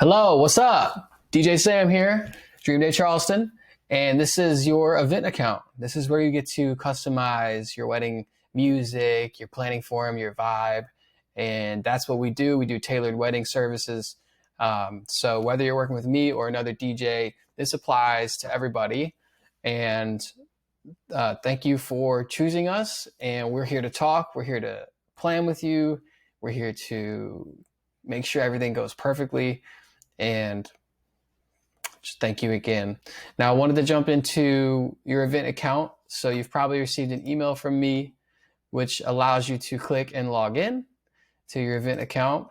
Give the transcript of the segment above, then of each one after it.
Hello, what's up? DJ Sam here, Dream Day Charleston, and this is your event account. This is where you get to customize your wedding music, your planning form, your vibe, and that's what we do. We do tailored wedding services. So whether you're working with me or another DJ, this applies to everybody. And thank you for choosing us. And we're here to talk. We're here to plan with you. We're here to make sure everything goes perfectly. And just thank you again. Now, I wanted to jump into your event account. So you've probably received an email from me, which allows you to click and log in to your event account.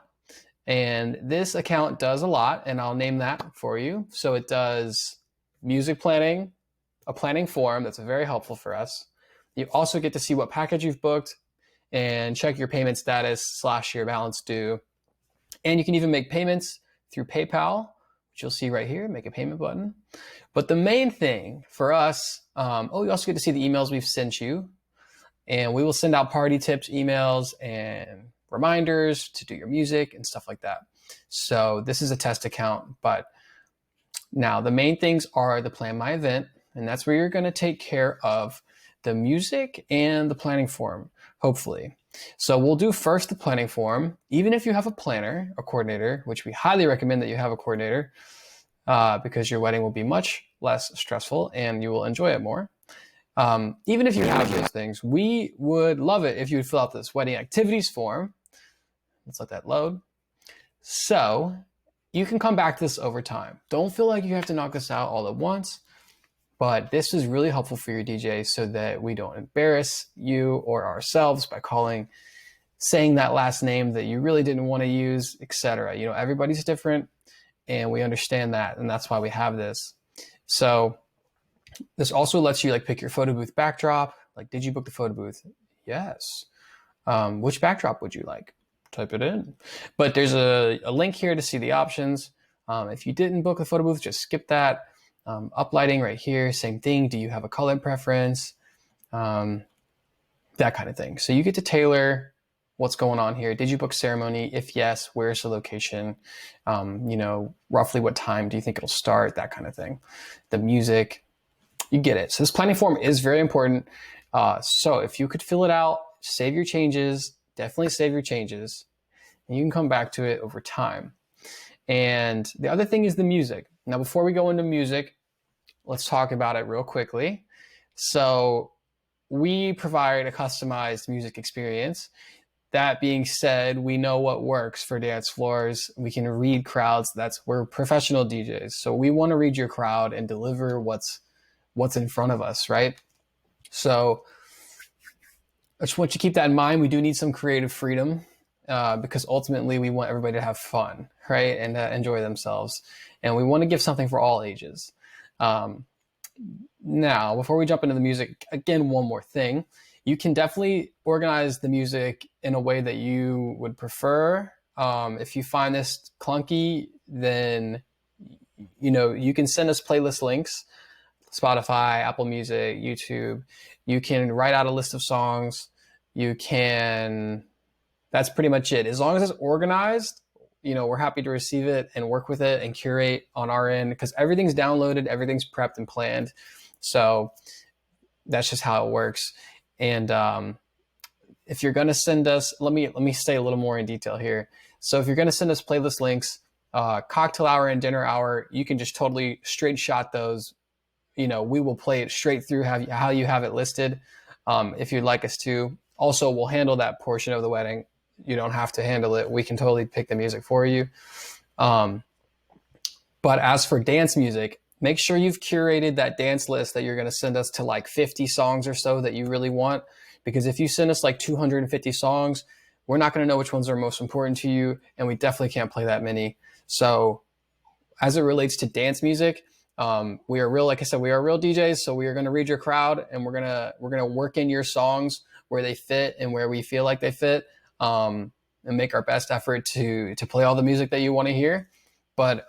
And this account does a lot, and I'll name that for you. So it does music planning, a planning form that's very helpful for us. You also get to see what package you've booked and check your payment status / your balance due. And you can even make payments through PayPal, which you'll see right here, make a payment button. But the main you also get to see the emails we've sent you. And we will send out party tips, emails, and reminders to do your music and stuff like that. So this is a test account. But now the main things are the Plan My Event, and that's where you're going to take care of the music and the planning form, hopefully. So we'll do first the planning form. Even if you have a planner, a coordinator, which we highly recommend that you have a coordinator because your wedding will be much less stressful and you will enjoy it more. Even if you have those things, we would love it if you would fill out this wedding activities form. Let's let that load. So you can come back to this over time. Don't feel like you have to knock this out all at once. But this is really helpful for your DJ so that we don't embarrass you or ourselves by saying that last name that you really didn't want to use, etc. You know, everybody's different and we understand that, and that's why we have this. So this also lets you pick your photo booth backdrop. Did you book the photo booth? Yes. Which backdrop would you like? Type it in. But there's a link here to see the options. If you didn't book the photo booth, just skip that. Uplighting right here, same thing. Do you have a color preference? That kind of thing. So you get to tailor what's going on here. Did you book ceremony? If yes, where's the location? Roughly what time do you think it'll start? That kind of thing. The music, you get it. So this planning form is very important. So if you could fill it out, save your changes, definitely save your changes, and you can come back to it over time. And the other thing is the music. Now, before we go into music, let's talk about it real quickly. So we provide a customized music experience. That being said, we know what works for dance floors. We can read crowds. We're professional DJs. So we want to read your crowd and deliver what's in front of us, right? So I just want you to keep that in mind. We do need some creative freedom because ultimately we want everybody to have fun, right? And enjoy themselves. And we want to give something for all ages. Now, before we jump into the music, again, one more thing. You can definitely organize the music in a way that you would prefer. If you find this clunky, then you can send us playlist links, Spotify, Apple Music, YouTube. You can write out a list of songs. That's pretty much it. As long as it's organized, we're happy to receive it and work with it and curate on our end because everything's downloaded, everything's prepped and planned. So that's just how it works. And if you're going to send us, let me say a little more in detail here. So if you're going to send us playlist links, cocktail hour and dinner hour, you can just totally straight shot those. We will play it straight through how you have it listed if you'd like us to. Also, we'll handle that portion of the wedding. You don't have to handle it. We can totally pick the music for you. But as for dance music, make sure you've curated that dance list that you're going to send us to 50 songs or so that you really want. Because if you send us 250 songs, we're not going to know which ones are most important to you. And we definitely can't play that many. So as it relates to dance music, we are real DJs. So we are going to read your crowd and we're going to work in your songs where they fit and where we feel like they fit. And make our best effort to play all the music that you want to hear. But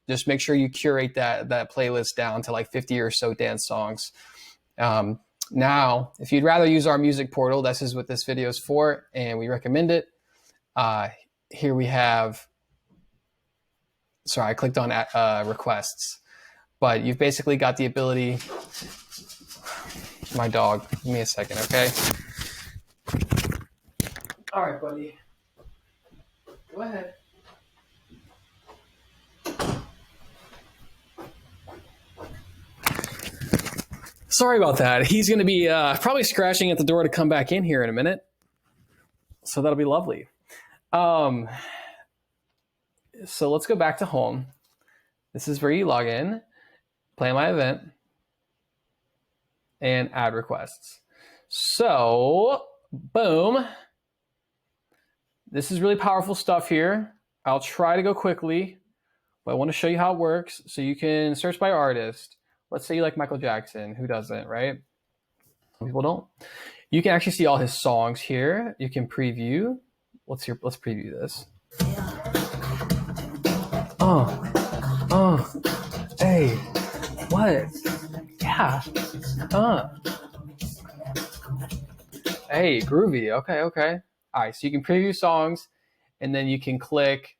just make sure you curate that playlist down to 50 or so dance songs. Now, if you'd rather use our music portal, this is what this video is for, and we recommend it. Here we have sorry, I clicked on requests, but you've basically got the ability. My dog, give me a second, okay? All right, buddy. Go ahead. Sorry about that. He's going to be probably scratching at the door to come back in here in a minute. So that'll be lovely. So let's go back to home. This is where you log in, plan my event, and add requests. So, boom. This is really powerful stuff here. I'll try to go quickly, but I want to show you how it works. So you can search by artist. Let's say you like Michael Jackson. Who doesn't, right? Some people don't. You can actually see all his songs here. You can preview. Let's preview this. Hey, what? Yeah. Hey, groovy. Okay. All right, so you can preview songs, and then you can click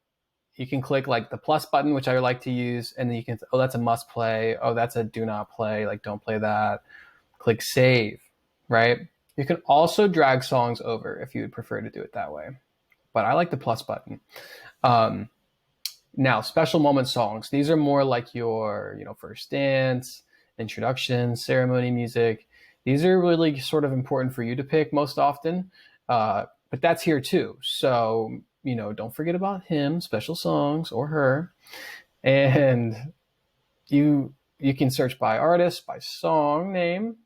like the plus button, which I like to use, and then you can, oh, that's a must play. Oh, that's a do not play. Like, don't play that. Click save, right? You can also drag songs over if you would prefer to do it that way, but I like the plus button. Now, special moment songs. These are more like your, first dance, introduction, ceremony music. These are really sort of important for you to pick most often, but that's here too. So, don't forget about him, special songs, or her. And you can search by artist, by song name.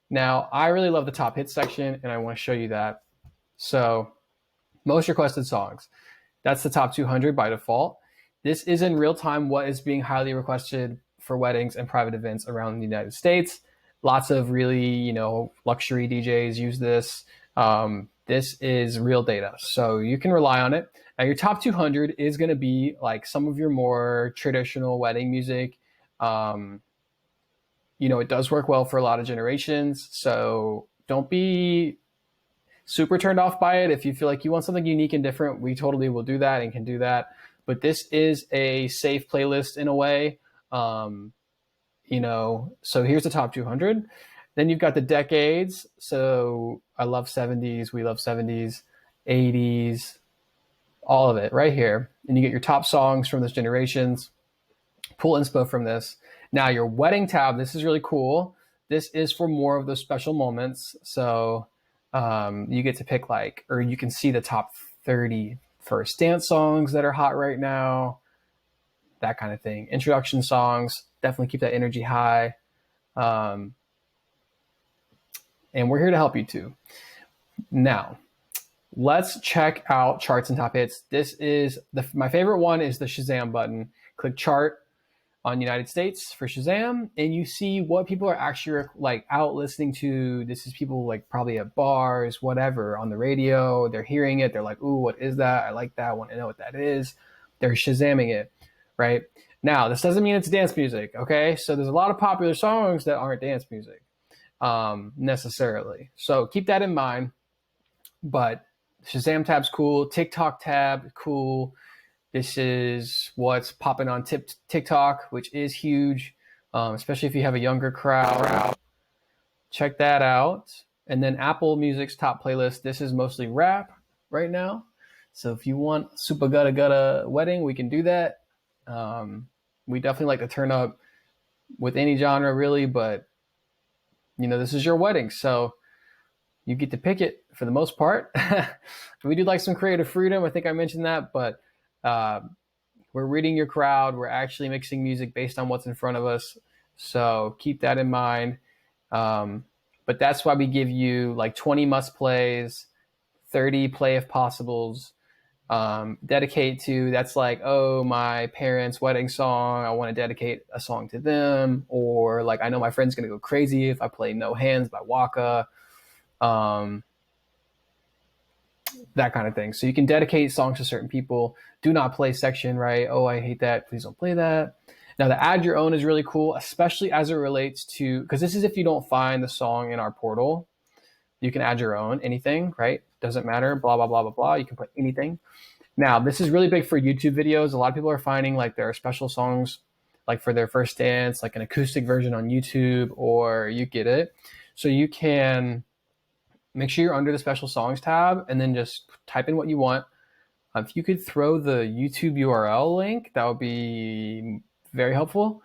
Now, I really love the top hits section, and I want to show you that. So, most requested songs. That's the top 200 by default. This is in real time what is being highly requested for weddings and private events around the United States. Lots of really, luxury DJs use this. This is real data, so you can rely on it. Now, your top 200 is going to be like some of your more traditional wedding music. It does work well for a lot of generations, so don't be super turned off by it. If you feel like you want something unique and different, we totally will do that and can do that. But this is a safe playlist in a way. So here's the top 200. Then you've got the decades. So I love 70s. We love 70s, 80s, all of it right here. And you get your top songs from those generations. Pull inspo from this. Now your wedding tab, this is really cool. This is for more of those special moments. So you get to pick or you can see the top 30 first dance songs that are hot right now, that kind of thing. Introduction songs, definitely keep that energy high. And we're here to help you too. Now, let's check out charts and top hits. This is my favorite one is the Shazam button. Click chart on United States for Shazam, and you see what people are actually out listening to. This is people probably at bars, whatever, on the radio. They're hearing it. They're like, ooh, what is that? I like that. I want to know what that is. They're Shazamming it, right? Now, this doesn't mean it's dance music, okay? So there's a lot of popular songs that aren't dance music necessarily. So keep that in mind. But Shazam tab's cool. TikTok tab, cool. This is what's popping on TikTok, which is huge, especially if you have a younger crowd. Check that out. And then Apple Music's top playlist. This is mostly rap right now. So if you want super gutta wedding, we can do that. We definitely like to turn up with any genre really, but this is your wedding. So you get to pick it for the most part. We do like some creative freedom. I think I mentioned that, but we're reading your crowd. We're actually mixing music based on what's in front of us. So keep that in mind. But that's why we give you 20 must plays, 30 play if possibles, dedicate to, that's my parents' wedding song. I want to dedicate a song to them. Or I know my friend's going to go crazy if I play No Hands by Waka. That kind of thing. So you can dedicate songs to certain people. Do not play section, right? Oh, I hate that. Please don't play that. Now, the add your own is really cool, especially as it relates to, because this is if you don't find the song in our portal, you can add your own, anything, right? Doesn't matter, blah, blah, blah, blah, blah. You can put anything. Now, this is really big for YouTube videos. A lot of people are finding like there are special songs like for their first dance, like an acoustic version on YouTube, or you get it. So you can make sure you're under the special songs tab and then just type in what you want. If you could throw the YouTube URL link, that would be very helpful.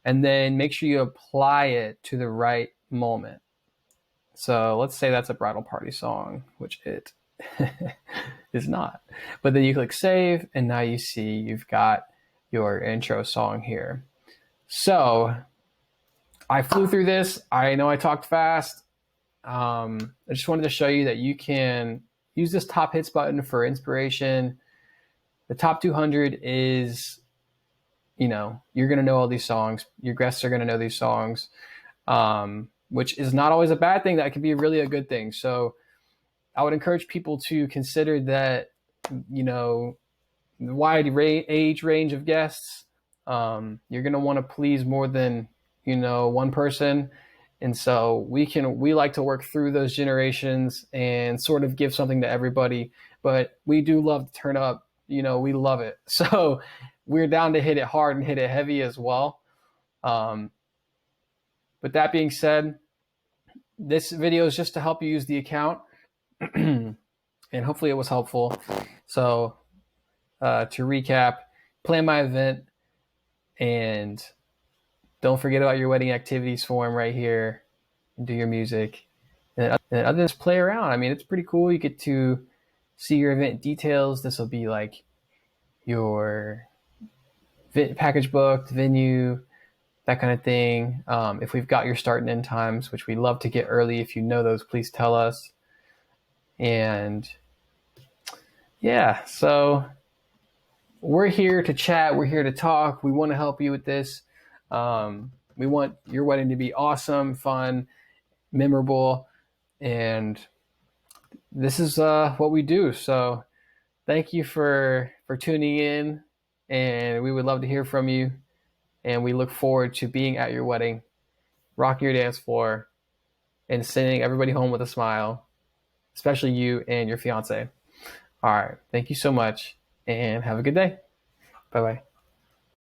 And then make sure you apply it to the right moment. So let's say that's a bridal party song, which it is not. But then you click save, and now you see you've got your intro song here. So I flew through this. I know I talked fast. I just wanted to show you that you can use this top hits button for inspiration. The top 200 is, you're going to know all these songs. Your guests are going to know these songs, which is not always a bad thing. That can be really a good thing. So I would encourage people to consider that, the wide age range of guests. You're going to want to please more than, one person. And so we like to work through those generations and sort of give something to everybody, but we do love to turn up, we love it. So we're down to hit it hard and hit it heavy as well. But that being said, this video is just to help you use the account and hopefully it was helpful. So to recap, plan my event and don't forget about your wedding activities form right here. Do your music. And other than this, play around. I mean, it's pretty cool. You get to see your event details. This will be like your package booked, venue, that kind of thing. If we've got your start and end times, which we love to get early. If you know those, please tell us. And yeah, so we're here to chat. We're here to talk. We want to help you with this. We want your wedding to be awesome, fun, memorable, and this is what we do. So thank you for tuning in, and we would love to hear from you, and we look forward to being at your wedding, rocking your dance floor, and sending everybody home with a smile, especially you and your fiance. All right, thank you so much, and have a good day. Bye-bye.